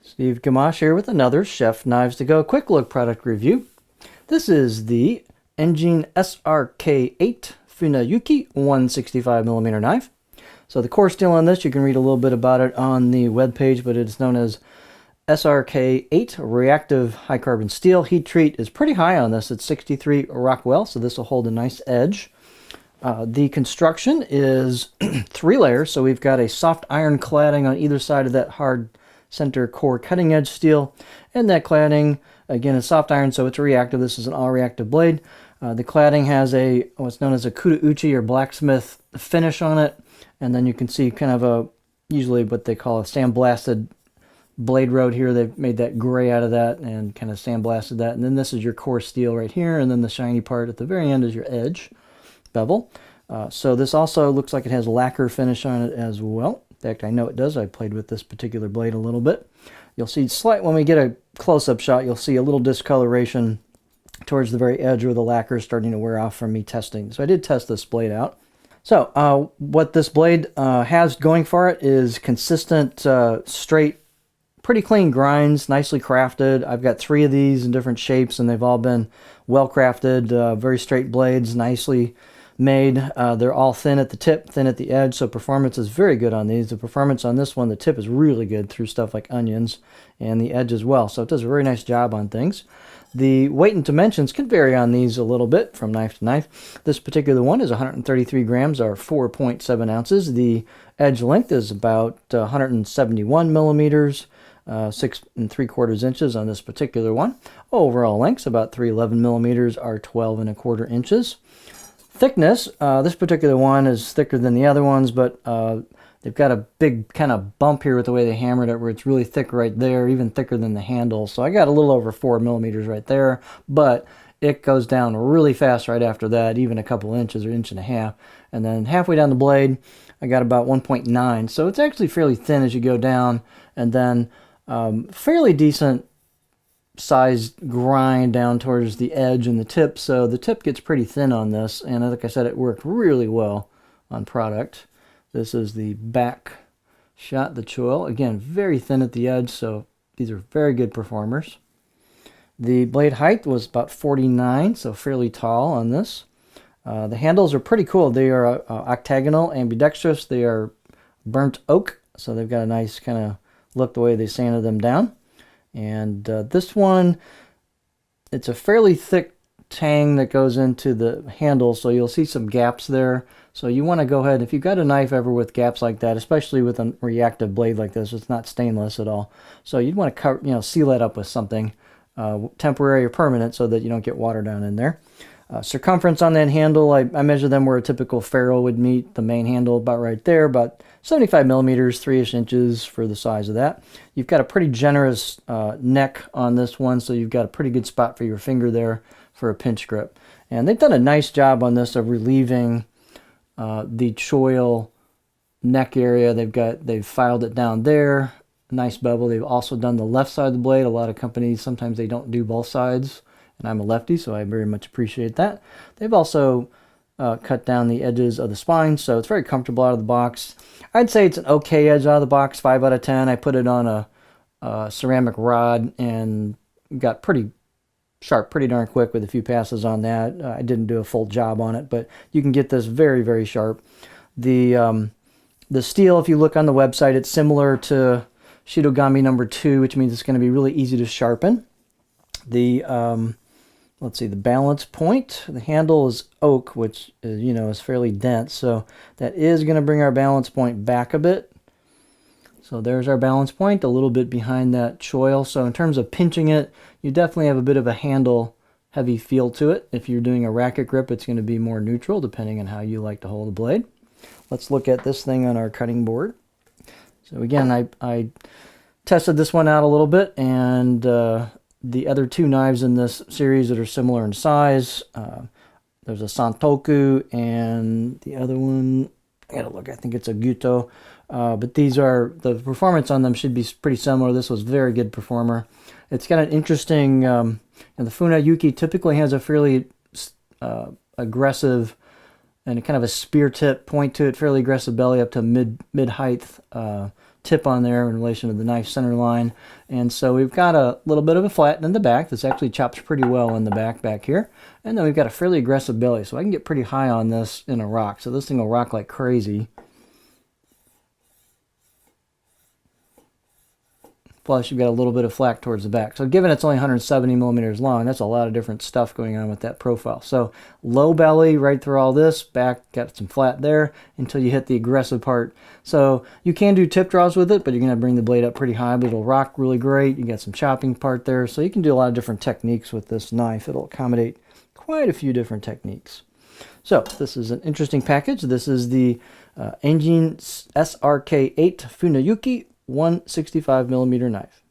Steve Gamache here with another Chef Knives to Go quick look product review. This is the Enjin SRK8 Funayuki 165mm knife. So the core steel on this, you can read a little bit about it on the webpage, but it's known as SRK8 reactive high carbon steel. Heat treat is pretty high on this. It's 63 Rockwell, so this will hold a nice edge. The construction is 3 layers, so we've got a soft iron cladding on either side of that hard center core cutting edge steel, and that cladding again is soft iron, so it's reactive. This is an all reactive blade. The cladding has a what's known as a kudauchi or blacksmith finish on it, and then you can see kind of a usually what they call a sandblasted blade road here. They've made that gray out of that and kind of sandblasted that, and then this is your core steel right here, and then the shiny part at the very end is your edge bevel. So this also looks like it has lacquer finish on it as well. In fact, I know it does. I played with this particular blade a little bit. You'll see when we get a close-up shot, you'll see a little discoloration towards the very edge where the lacquer is starting to wear off from me testing. So I did test this blade out. So what this blade has going for it is consistent, straight, pretty clean grinds, nicely crafted. I've got 3 of these in different shapes, and they've all been well crafted, very straight blades, nicely made. They're all thin at the tip, thin at the edge, so performance is very good on these. The performance on this one, the tip is really good through stuff like onions, and the edge as well, so it does a very nice job on things. The weight and dimensions can vary on these a little bit from knife to knife. This particular one is 133 grams or 4.7 ounces. The edge length is about 171 millimeters, 6 3/4 inches on this particular one. Overall length's about 311 millimeters or 12 1/4 inches. Thickness, this particular one is thicker than the other ones, but they've got a big kind of bump here with the way they hammered it, where it's really thick right there, even thicker than the handle. So I got a little over 4 millimeters right there, but it goes down really fast right after that, even a couple inches or 1.5 inches. And then halfway down the blade, I got about 1.9. So it's actually fairly thin as you go down, and then fairly decent sized grind down towards the edge and the tip, so the tip gets pretty thin on this, and like I said, it worked really well on product. This is the back shot, the choil, again very thin at the edge, so these are very good performers. The blade height was about 49, so fairly tall on this. The handles are pretty cool. They are octagonal, ambidextrous. They are burnt oak, so they've got a nice kind of look the way they sanded them down. And this one, it's a fairly thick tang that goes into the handle, so you'll see some gaps there. So you want to go ahead, if you've got a knife ever with gaps like that, especially with a reactive blade like this, it's not stainless at all. So you'd want to cover, seal that up with something temporary or permanent so that you don't get water down in there. Circumference on that handle, I measure them where a typical ferrule would meet the main handle, about right there, about 75 millimeters, 3-ish inches for the size of that. You've got a pretty generous neck on this one, so you've got a pretty good spot for your finger there for a pinch grip. And they've done a nice job on this of relieving the choil neck area. They've filed it down there, nice bevel. They've also done the left side of the blade. A lot of companies, sometimes they don't do both sides, and I'm a lefty, so I very much appreciate that. They've also cut down the edges of the spine, so it's very comfortable out of the box. I'd say it's an okay edge out of the box, 5 out of 10. I put it on a ceramic rod and got pretty sharp pretty darn quick with a few passes on that. I didn't do a full job on it, but you can get this very, very sharp. The steel, if you look on the website, it's similar to Shidogami number 2, which means it's going to be really easy to sharpen. The let's see, the balance point, the handle is oak, which is, is fairly dense, so that is going to bring our balance point back a bit. So there's our balance point, a little bit behind that choil. So in terms of pinching it, you definitely have a bit of a handle heavy feel to it. If you're doing a racket grip, it's going to be more neutral depending on how you like to hold the blade. Let's look at this thing on our cutting board. So again, I tested this one out a little bit, and the other 2 knives in this series that are similar in size, there's a Santoku, and the other one, I gotta look, I think it's a Guto, but these are, the performance on them should be pretty similar. This was a very good performer. It's got an interesting, and the Funayuki typically has a fairly aggressive and kind of a spear tip point to it, fairly aggressive belly up to mid-height tip on there in relation to the knife center line. And so we've got a little bit of a flatten in the back. This actually chops pretty well in the back here. And then we've got a fairly aggressive belly, so I can get pretty high on this in a rock. So this thing will rock like crazy. Plus, you've got a little bit of flack towards the back. So given it's only 170 millimeters long, that's a lot of different stuff going on with that profile. So low belly right through all this, back got some flat there until you hit the aggressive part. So you can do tip draws with it, but you're going to bring the blade up pretty high, but it'll rock really great. You got some chopping part there. So you can do a lot of different techniques with this knife. It'll accommodate quite a few different techniques. So this is an interesting package. This is the Enjin SRK8 Funayuki 165 millimeter knife.